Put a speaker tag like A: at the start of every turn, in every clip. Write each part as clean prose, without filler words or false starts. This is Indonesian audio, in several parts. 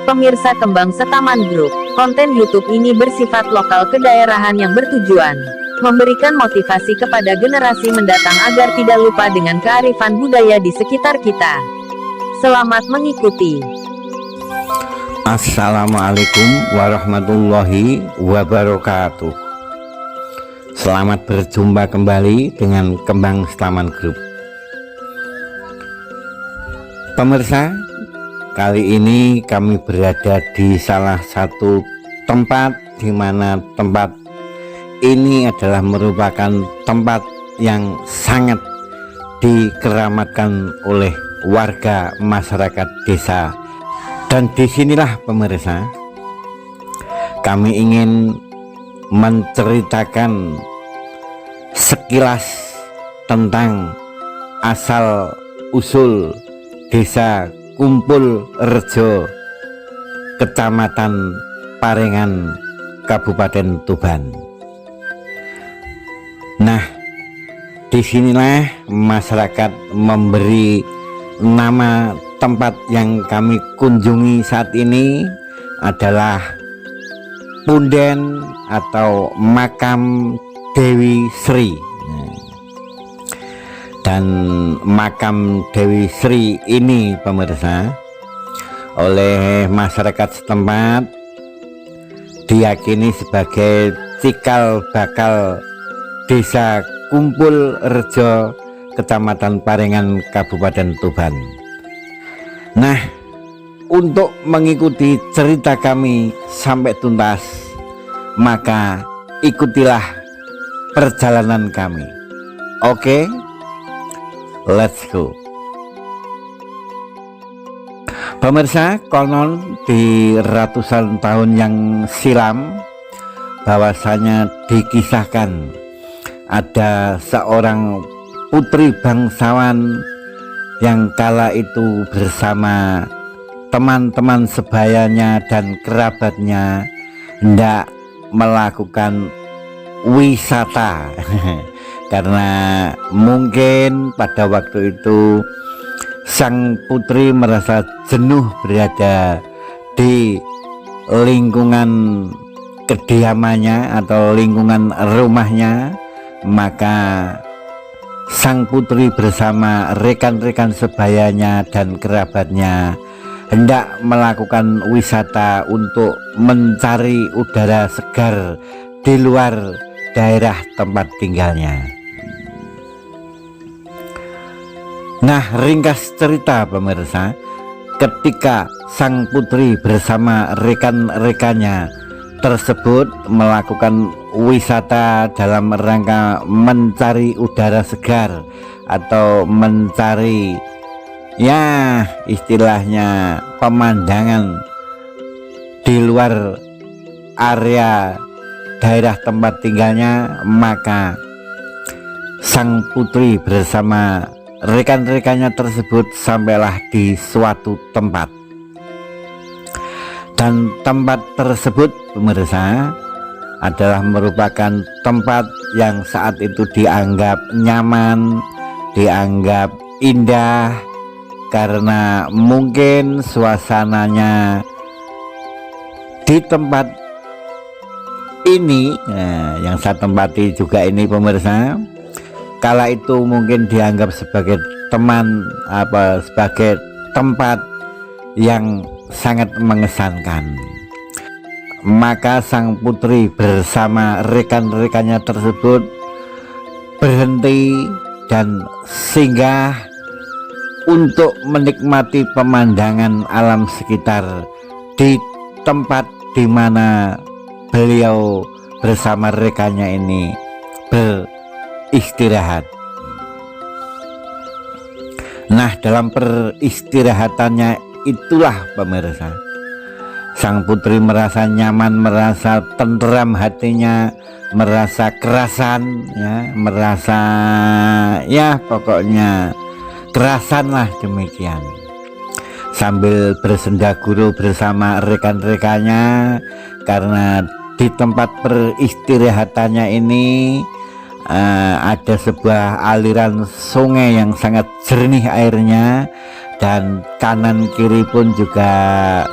A: Pemirsa Kembang Setaman Group, konten YouTube ini bersifat lokal kedaerahan yang bertujuan memberikan motivasi kepada generasi mendatang agar tidak lupa dengan kearifan budaya di sekitar kita. Selamat mengikuti.
B: Assalamualaikum warahmatullahi wabarakatuh. Selamat berjumpa kembali dengan Kembang Setaman Group. Pemirsa, kali ini kami berada di salah satu tempat di mana tempat ini adalah merupakan tempat yang sangat dikeramatkan oleh warga masyarakat desa. Dan disinilah pemirsa, kami ingin menceritakan sekilas tentang asal usul desa Kumpul Rejo, Kecamatan Parengan, Kabupaten Tuban. Nah, disinilah masyarakat memberi nama tempat yang kami kunjungi saat ini adalah Punden atau Makam Dewi Sri. Dan makam Dewi Sri ini pemirsa, oleh masyarakat setempat diyakini sebagai cikal bakal Desa Kumpul Rejo, Kecamatan Parengan, Kabupaten Tuban. Nah, untuk mengikuti cerita kami sampai tuntas, maka ikutilah perjalanan kami. Oke, let's go. Pemirsa, konon di ratusan tahun yang silam bahwasanya dikisahkan ada seorang putri bangsawan yang kala itu bersama teman-teman sebayanya dan kerabatnya hendak melakukan wisata karena mungkin pada waktu itu sang putri merasa jenuh berada di lingkungan kediamannya atau lingkungan rumahnya. Maka sang putri bersama rekan-rekan sebayanya dan kerabatnya hendak melakukan wisata untuk mencari udara segar di luar daerah tempat tinggalnya. Nah, ringkas cerita pemirsa, ketika sang putri bersama rekan-rekannya tersebut melakukan wisata dalam rangka mencari udara segar atau mencari, ya istilahnya pemandangan di luar area daerah tempat tinggalnya, maka sang putri bersama rekan-rekannya tersebut sampailah di suatu tempat. Dan tempat tersebut pemirsa adalah merupakan tempat yang saat itu dianggap nyaman, dianggap indah, karena mungkin suasananya di tempat ini, yang saya tempati juga ini pemirsa, kala itu mungkin dianggap sebagai sebagai tempat yang sangat mengesankan. Maka sang putri bersama rekan-rekannya tersebut berhenti dan singgah untuk menikmati pemandangan alam sekitar di tempat di mana beliau bersama rekannya ini beristirahat. Nah, dalam peristirahatannya itulah pemirsa, sang putri merasa nyaman, merasa tenteram hatinya, merasa kerasan, merasa pokoknya kerasan lah demikian. Sambil bersenda gurau bersama rekan-rekannya, karena di tempat peristirahatannya ini ada sebuah aliran sungai yang sangat jernih airnya, dan kanan kiri pun juga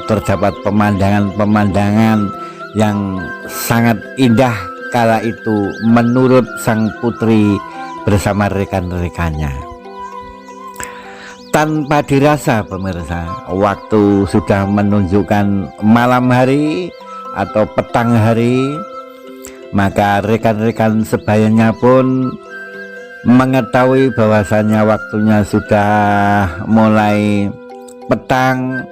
B: terdapat pemandangan-pemandangan yang sangat indah kala itu menurut sang putri bersama rekan-rekannya. Tanpa dirasa pemirsa, waktu sudah menunjukkan malam hari atau petang hari, maka rekan-rekan sebayanya pun mengetahui bahwasannya waktunya sudah mulai petang,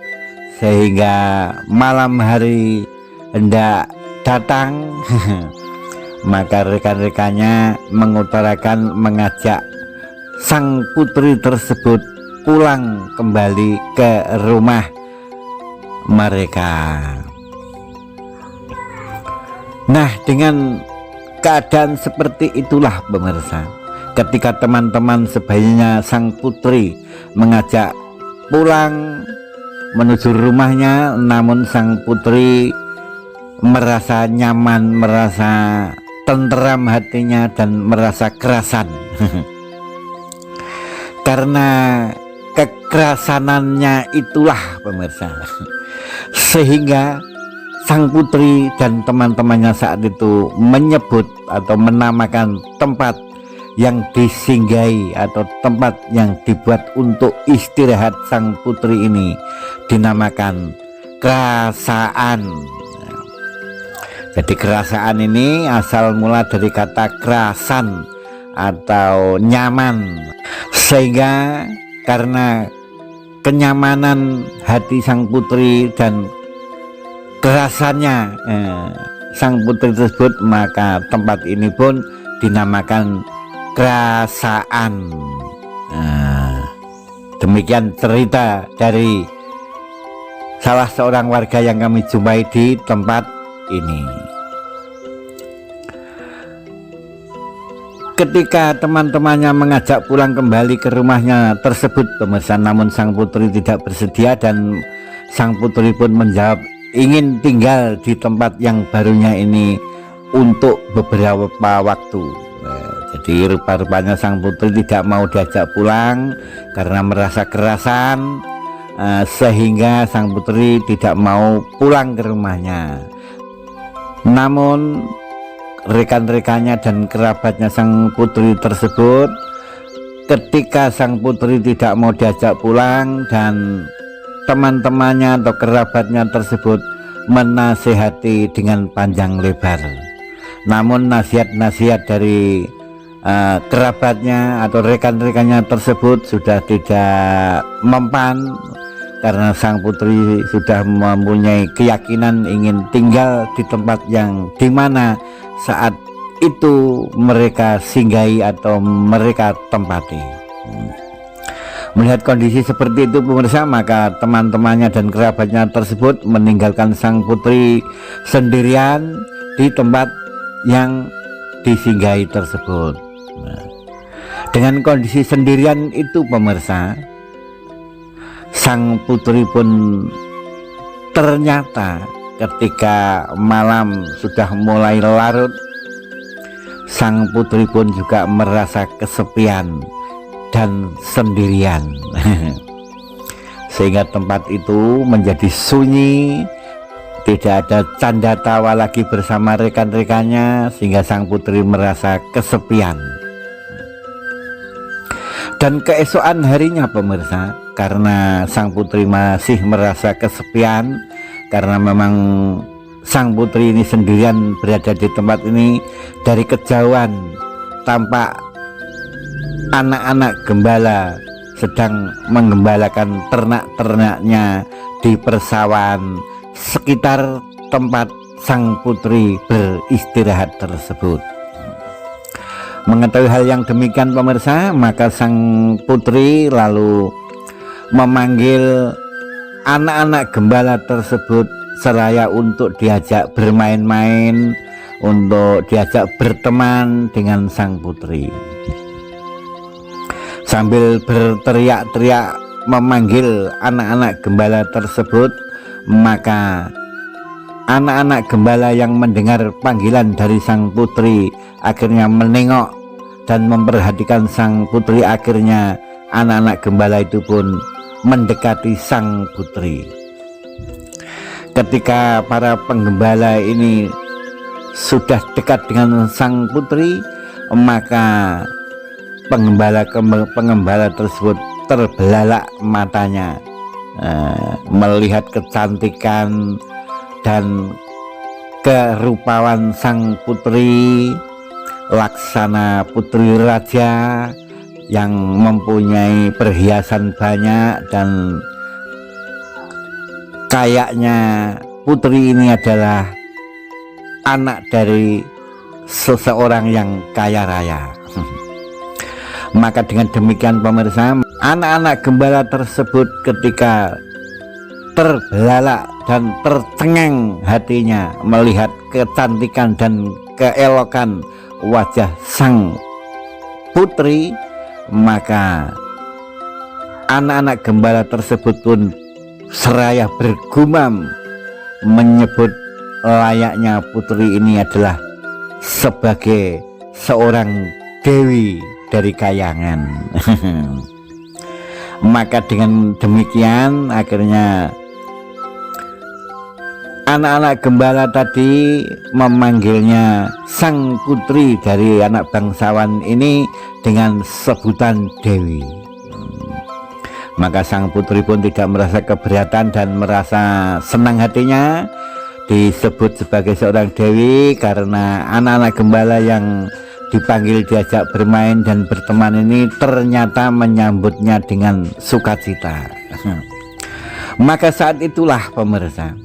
B: sehingga malam hari hendak datang. Maka rekan-rekannya mengutarakan mengajak sang putri tersebut pulang kembali ke rumah mereka. Nah, dengan keadaan seperti itulah pemirsa, ketika teman-teman sebayanya sang putri mengajak pulang menuju rumahnya, namun sang putri merasa nyaman, merasa tenteram hatinya dan merasa kerasan. Karena kekerasanannya itulah pemirsa, sehingga sang putri dan teman-temannya saat itu menyebut atau menamakan tempat yang disinggahi atau tempat yang dibuat untuk istirahat sang putri ini dinamakan kerasaan. Jadi kerasaan ini asal mula dari kata kerasan atau nyaman, sehingga karena kenyamanan hati sang putri dan kerasannya sang putri tersebut, maka tempat ini pun dinamakan kerasaan. Demikian cerita dari salah seorang warga yang kami jumpai di tempat ini. Ketika teman-temannya mengajak pulang kembali ke rumahnya tersebut pemirsa, namun sang putri tidak bersedia dan sang putri pun menjawab ingin tinggal di tempat yang barunya ini untuk beberapa waktu. Jadi rupa-rupanya sang putri tidak mau diajak pulang karena merasa kerasan, sehingga sang putri tidak mau pulang ke rumahnya. Namun rekan-rekannya dan kerabatnya sang putri tersebut, ketika sang putri tidak mau diajak pulang dan teman-temannya atau kerabatnya tersebut menasehati dengan panjang lebar, namun nasihat-nasihat dari kerabatnya atau rekan-rekannya tersebut sudah tidak mempan, karena sang putri sudah mempunyai keyakinan ingin tinggal di tempat yang dimana saat itu mereka singgahi atau mereka tempati. Melihat kondisi seperti itu pemirsa, maka teman-temannya dan kerabatnya tersebut meninggalkan sang putri sendirian di tempat yang disinggahi tersebut. Dengan kondisi sendirian itu pemirsa, sang putri pun ternyata ketika malam sudah mulai larut, sang putri pun juga merasa kesepian dan sendirian. Sehingga tempat itu menjadi sunyi, tidak ada canda tawa lagi bersama rekan-rekannya, sehingga sang putri merasa kesepian. Dan keesokan harinya pemirsa, karena sang putri masih merasa kesepian, karena memang sang putri ini sendirian berada di tempat ini, dari kejauhan tampak anak-anak gembala sedang menggembalakan ternak-ternaknya di persawahan sekitar tempat sang putri beristirahat tersebut. Mengetahui hal yang demikian pemirsa, maka sang putri lalu memanggil anak-anak gembala tersebut seraya untuk diajak bermain-main, untuk diajak berteman dengan sang putri. Sambil berteriak-teriak memanggil anak-anak gembala tersebut, maka anak-anak gembala yang mendengar panggilan dari sang putri akhirnya menengok dan memperhatikan sang putri. Akhirnya anak-anak gembala itu pun mendekati sang putri. Ketika para penggembala ini sudah dekat dengan sang putri, maka penggembala tersebut terbelalak matanya melihat kecantikan dan kerupawan sang putri, laksana putri raja yang mempunyai perhiasan banyak, dan kayaknya putri ini adalah anak dari seseorang yang kaya raya. Maka dengan demikian pemirsa, anak-anak gembala tersebut ketika terbelalak dan tercengang hatinya melihat kecantikan dan keelokan wajah sang putri, maka anak-anak gembala tersebut pun seraya bergumam menyebut layaknya putri ini adalah sebagai seorang dewi dari kayangan. Maka dengan demikian akhirnya anak-anak gembala tadi memanggilnya sang putri dari anak bangsawan ini dengan sebutan dewi. Maka sang putri pun tidak merasa keberatan dan merasa senang hatinya disebut sebagai seorang dewi, karena anak-anak gembala yang dipanggil diajak bermain dan berteman ini ternyata menyambutnya dengan sukacita. Maka saat itulah pemirsa,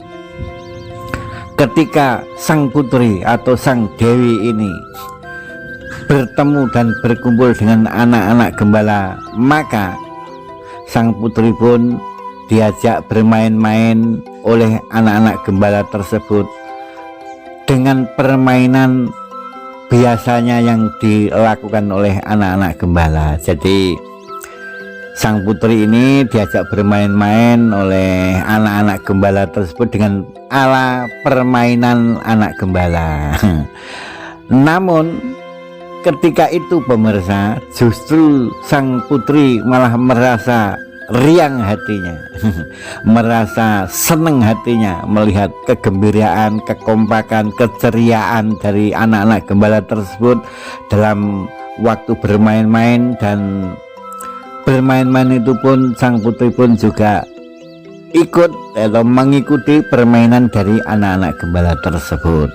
B: ketika sang putri atau sang dewi ini bertemu dan berkumpul dengan anak-anak gembala, maka sang putri pun diajak bermain-main oleh anak-anak gembala tersebut dengan permainan biasanya yang dilakukan oleh anak-anak gembala. Jadi sang putri ini diajak bermain-main oleh anak-anak gembala tersebut dengan ala permainan anak gembala. Namun ketika itu pemirsa, justru sang putri malah merasa riang hatinya, merasa senang hatinya melihat kegembiraan, kekompakan, keceriaan dari anak-anak gembala tersebut dalam waktu bermain-main. Dan bermain-main itu pun sang putri pun juga ikut atau mengikuti permainan dari anak-anak gembala tersebut.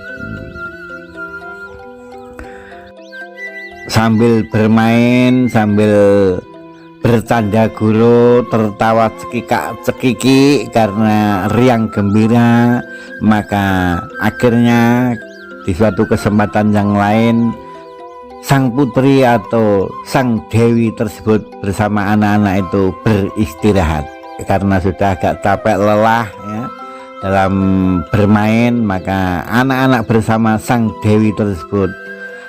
B: Sambil bermain, sambil bercanda guru, tertawa cekikak-cekiki karena riang gembira, maka akhirnya di suatu kesempatan yang lain sang putri atau sang dewi tersebut bersama anak-anak itu beristirahat karena sudah agak capek lelah ya dalam bermain. Maka anak-anak bersama sang dewi tersebut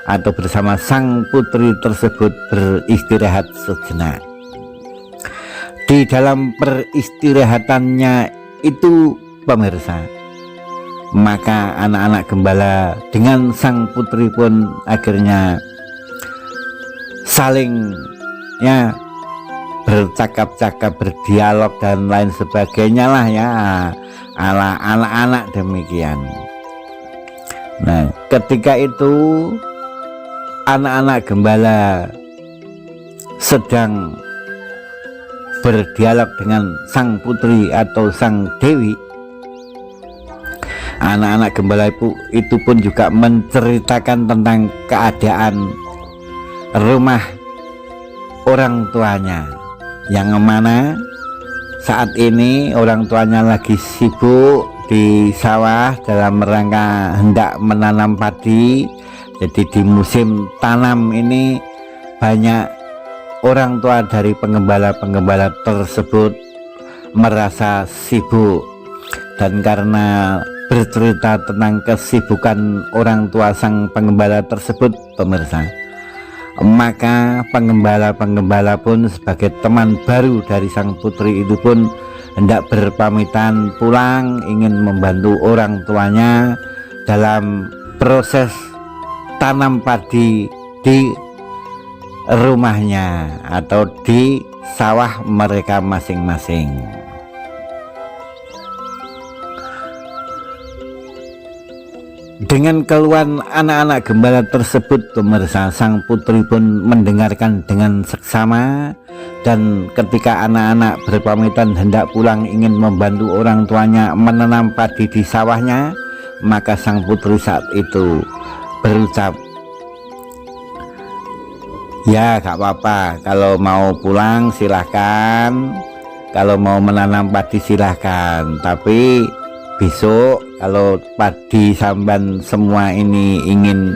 B: atau bersama sang putri tersebut beristirahat sejenak. Di dalam peristirahatannya itu pemirsa, maka anak-anak gembala dengan sang putri pun akhirnya saling ya bercakap-cakap, berdialog dan lain sebagainya lah ya, ala anak-anak demikian. Nah, ketika itu anak-anak gembala sedang berdialog dengan sang putri atau sang dewi, anak-anak gembala itu pun juga menceritakan tentang keadaan rumah orang tuanya, yang mana saat ini orang tuanya lagi sibuk di sawah dalam rangka hendak menanam padi. Jadi di musim tanam ini banyak orang tua dari penggembala-penggembala tersebut merasa sibuk, dan karena bercerita tentang kesibukan orang tua sang penggembala tersebut pemirsa, maka penggembala-penggembala pun sebagai teman baru dari sang putri itu pun hendak berpamitan pulang, ingin membantu orang tuanya dalam proses tanam padi di rumahnya atau di sawah mereka masing-masing. Dengan keluhan anak-anak gembala tersebut, pemirsa, sang putri pun mendengarkan dengan seksama, dan ketika anak-anak berpamitan hendak pulang ingin membantu orang tuanya menanam padi di sawahnya, maka sang putri saat itu berucap, "Ya gak apa-apa, kalau mau pulang silahkan, kalau mau menanam padi silahkan, tapi besok kalau padi samban semua ini ingin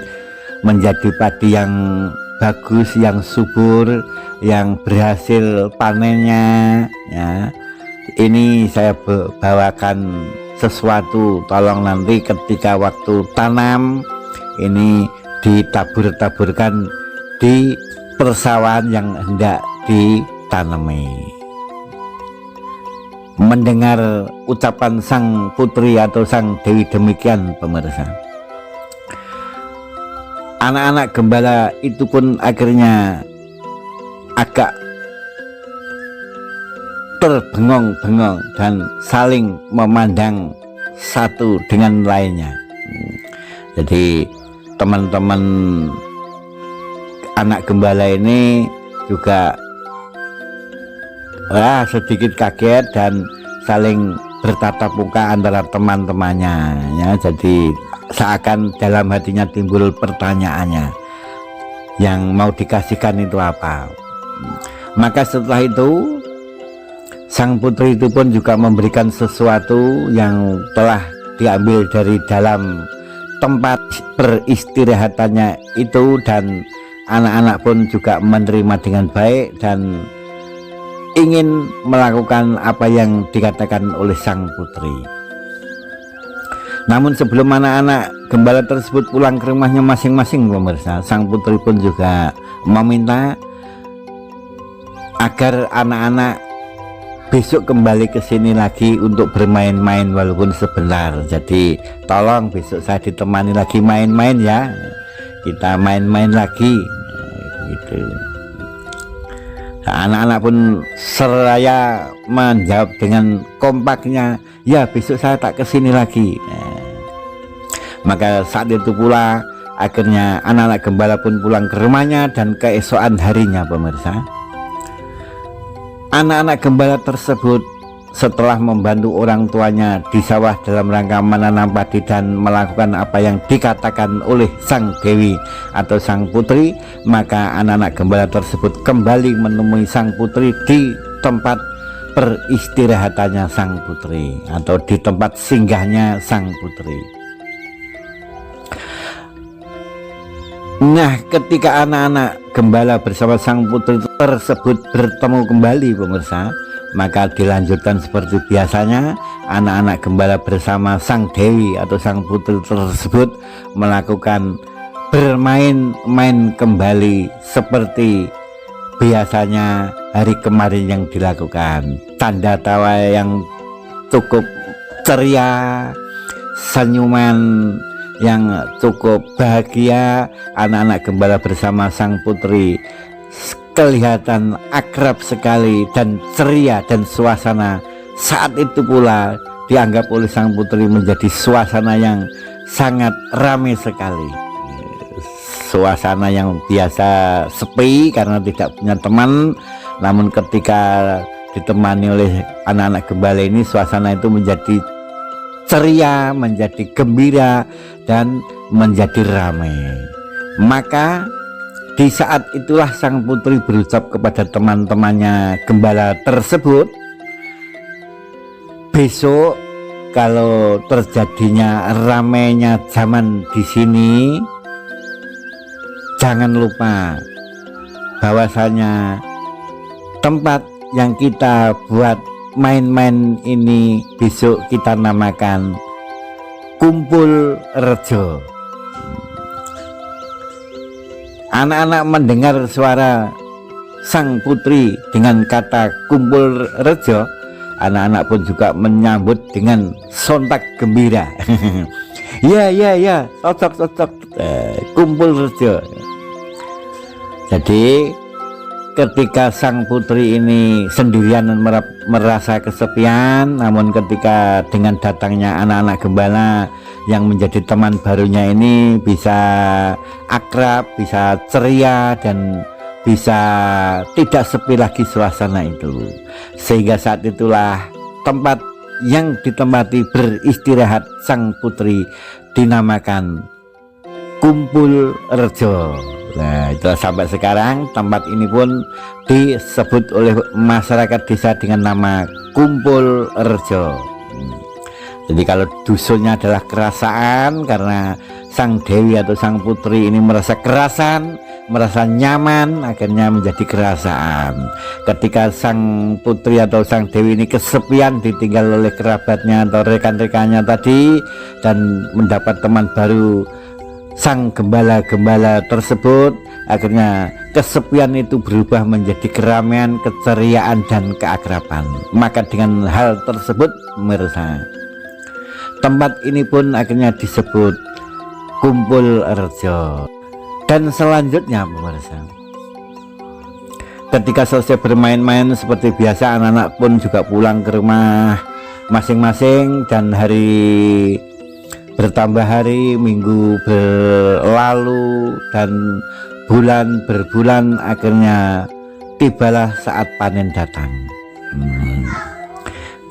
B: menjadi padi yang bagus, yang subur, yang berhasil panennya, ya, ini saya bawakan sesuatu, tolong nanti ketika waktu tanam ini ditabur-taburkan di persawahan yang hendak ditanami." Mendengar ucapan sang putri atau sang dewi demikian, pemirsa, anak-anak gembala itu pun akhirnya agak terbengong-bengong dan saling memandang satu dengan lainnya. Jadi teman-teman anak gembala ini juga sedikit kaget dan saling bertatap muka antara teman-temannya, ya. Jadi seakan dalam hatinya timbul pertanyaannya, yang mau dikasihkan itu apa. Maka setelah itu sang putri itu pun juga memberikan sesuatu yang telah diambil dari dalam tempat beristirahatannya itu, dan anak-anak pun juga menerima dengan baik dan ingin melakukan apa yang dikatakan oleh sang putri. Namun sebelum anak-anak gembala tersebut pulang ke rumahnya masing-masing, pemirsa, sang putri pun juga meminta agar anak-anak besok kembali ke sini lagi untuk bermain-main walaupun sebentar. Jadi tolong besok saya ditemani lagi main-main ya, kita main-main lagi, gitu. Anak-anak pun seraya menjawab dengan kompaknya, "Ya besok saya tak kesini lagi." Maka saat itu pula akhirnya anak-anak gembala pun pulang ke rumahnya, dan keesokan harinya, pemirsa, anak-anak gembala tersebut setelah membantu orang tuanya di sawah dalam rangka menanam padi dan melakukan apa yang dikatakan oleh sang dewi atau sang putri, maka anak-anak gembala tersebut kembali menemui sang putri di tempat peristirahatannya sang putri atau di tempat singgahnya sang putri. Nah, ketika anak-anak gembala bersama sang putri tersebut bertemu kembali, pemirsa, maka dilanjutkan seperti biasanya. Anak-anak gembala bersama sang dewi atau sang putri tersebut melakukan bermain-main kembali seperti biasanya hari kemarin yang dilakukan. Tanda tawa yang cukup ceria, senyuman yang cukup bahagia, anak-anak gembala bersama sang putri kelihatan akrab sekali dan ceria, dan suasana saat itu pula dianggap oleh sang putri menjadi suasana yang sangat ramai sekali. Suasana yang biasa sepi karena tidak punya teman, namun ketika ditemani oleh anak-anak gembala ini, suasana itu menjadi ceria, menjadi gembira, dan menjadi ramai. Maka di saat itulah sang putri berucap kepada teman-temannya gembala tersebut, "Besok kalau terjadinya ramainya zaman di sini, jangan lupa bahwasanya tempat yang kita buat main-main ini besok kita namakan Kumpul Rejo." Anak-anak mendengar suara sang putri dengan kata Kumpul Rejo, anak-anak pun juga menyambut dengan sontak gembira. Ya, cocok, Kumpul Rejo. Jadi ketika sang putri ini sendirian dan merasa kesepian, namun ketika dengan datangnya anak-anak gembala yang menjadi teman barunya ini bisa akrab, bisa ceria, dan bisa tidak sepi lagi suasana itu. Sehingga saat itulah tempat yang ditempati beristirahat sang putri dinamakan Kumpul Rejo. Nah, itulah sampai sekarang tempat ini pun disebut oleh masyarakat desa dengan nama Kumpul Rejo. Jadi kalau dusunnya adalah kerasaan, karena sang dewi atau sang putri ini merasa kerasan, merasa nyaman, akhirnya menjadi kerasaan. Ketika sang putri atau sang dewi ini kesepian, ditinggal oleh kerabatnya atau rekan-rekannya tadi, dan mendapat teman baru, sang gembala-gembala tersebut, akhirnya kesepian itu berubah menjadi keramaian, keceriaan, dan keakraban. Maka dengan hal tersebut, pemirsa, tempat ini pun akhirnya disebut Kumpul Rejo. Dan selanjutnya, pemirsa, ketika selesai bermain-main seperti biasa, anak-anak pun juga pulang ke rumah masing-masing, dan hari bertambah hari, minggu berlalu, dan bulan berbulan, akhirnya tibalah saat panen datang.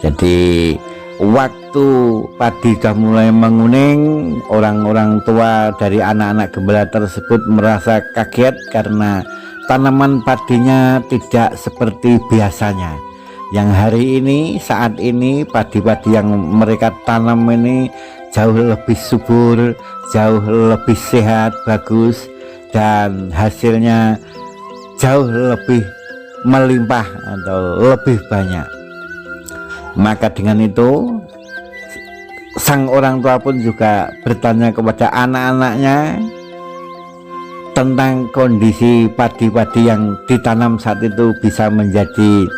B: Jadi waktu padi sudah mulai menguning, orang-orang tua dari anak-anak gembala tersebut merasa kaget karena tanaman padinya tidak seperti biasanya. Yang hari ini, saat ini, padi-padi yang mereka tanam ini jauh lebih subur, jauh lebih sehat, bagus, dan hasilnya jauh lebih melimpah atau lebih banyak. Maka dengan itu sang orang tua pun juga bertanya kepada anak-anaknya tentang kondisi padi-padi yang ditanam saat itu bisa menjadi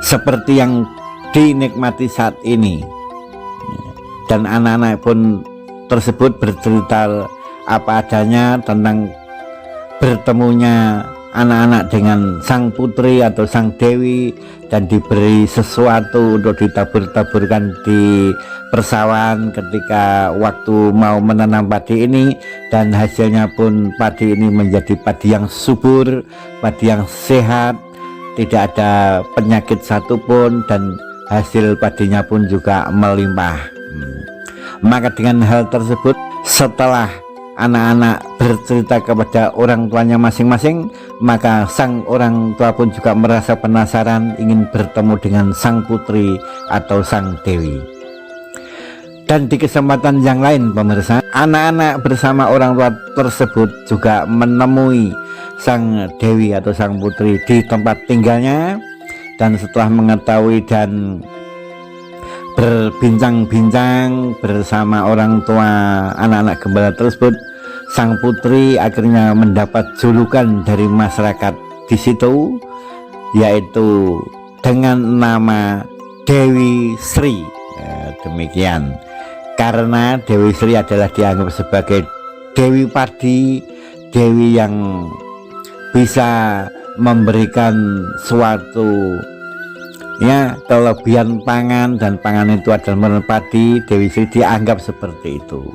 B: seperti yang dinikmati saat ini. Dan anak-anak pun tersebut bercerita apa adanya tentang bertemunya anak-anak dengan sang putri atau sang dewi, dan diberi sesuatu untuk ditabur-taburkan di persawahan ketika waktu mau menanam padi ini, dan hasilnya pun padi ini menjadi padi yang subur, padi yang sehat, tidak ada penyakit satupun, dan hasil padinya pun juga melimpah. Maka dengan hal tersebut, setelah anak-anak bercerita kepada orang tuanya masing-masing, maka sang orang tua pun juga merasa penasaran, ingin bertemu dengan sang putri atau sang dewi. Dan di kesempatan yang lain, pemirsa, anak-anak bersama orang tua tersebut juga menemui sang dewi atau sang putri di tempat tinggalnya, dan setelah mengetahui dan berbincang-bincang bersama orang tua anak-anak gembala tersebut, sang putri akhirnya mendapat julukan dari masyarakat di situ, yaitu dengan nama Dewi Sri. Demikian, karena Dewi Sri adalah dianggap sebagai dewi padi, dewi yang bisa memberikan suatu kelebihan pangan, dan pangan itu adalah padi. Dewi Sri dianggap seperti itu.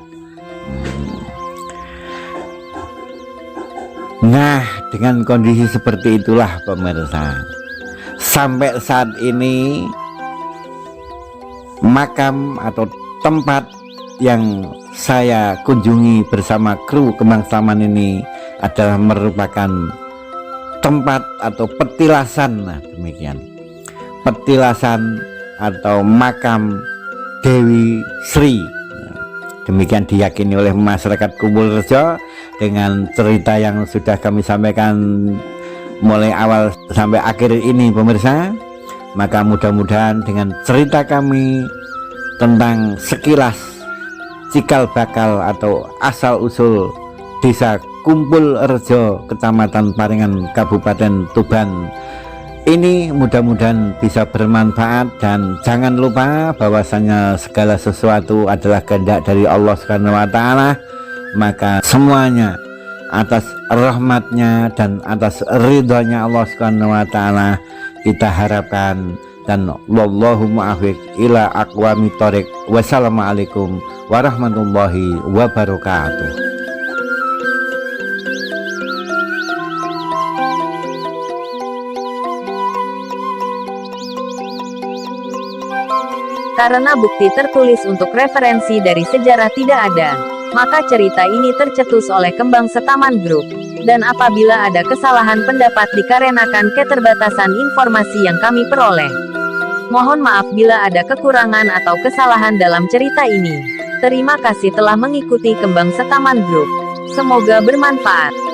B: Nah, dengan kondisi seperti itulah, pemirsa, sampai saat ini makam atau tempat yang saya kunjungi bersama kru Kembang Taman ini adalah merupakan tempat atau petilasan. Nah, demikian, petilasan atau makam Dewi Sri. Demikian diyakini oleh masyarakat Kumpul Rejo. Dengan cerita yang sudah kami sampaikan mulai awal sampai akhir ini, pemirsa, maka mudah-mudahan dengan cerita kami tentang sekilas cikal bakal atau asal usul desa Kumpul Rejo, Kecamatan Paringan, Kabupaten Tuban ini mudah-mudahan bisa bermanfaat. Dan jangan lupa bahwasanya segala sesuatu adalah kehendak dari Allah Subhanahu wa Ta'ala, maka semuanya atas rahmatnya dan atas ridhonya Allah Subhanahu wa taala kita harapkan. Dan wallahu muwaffiq ila aqwamit thoriq. Wassalamualaikum warahmatullahi wabarakatuh.
A: Karena bukti tertulis untuk referensi dari sejarah tidak ada, maka cerita ini tercetus oleh Kembang Setaman Group. Dan apabila ada kesalahan pendapat dikarenakan keterbatasan informasi yang kami peroleh, mohon maaf bila ada kekurangan atau kesalahan dalam cerita ini. Terima kasih telah mengikuti Kembang Setaman Group. Semoga bermanfaat.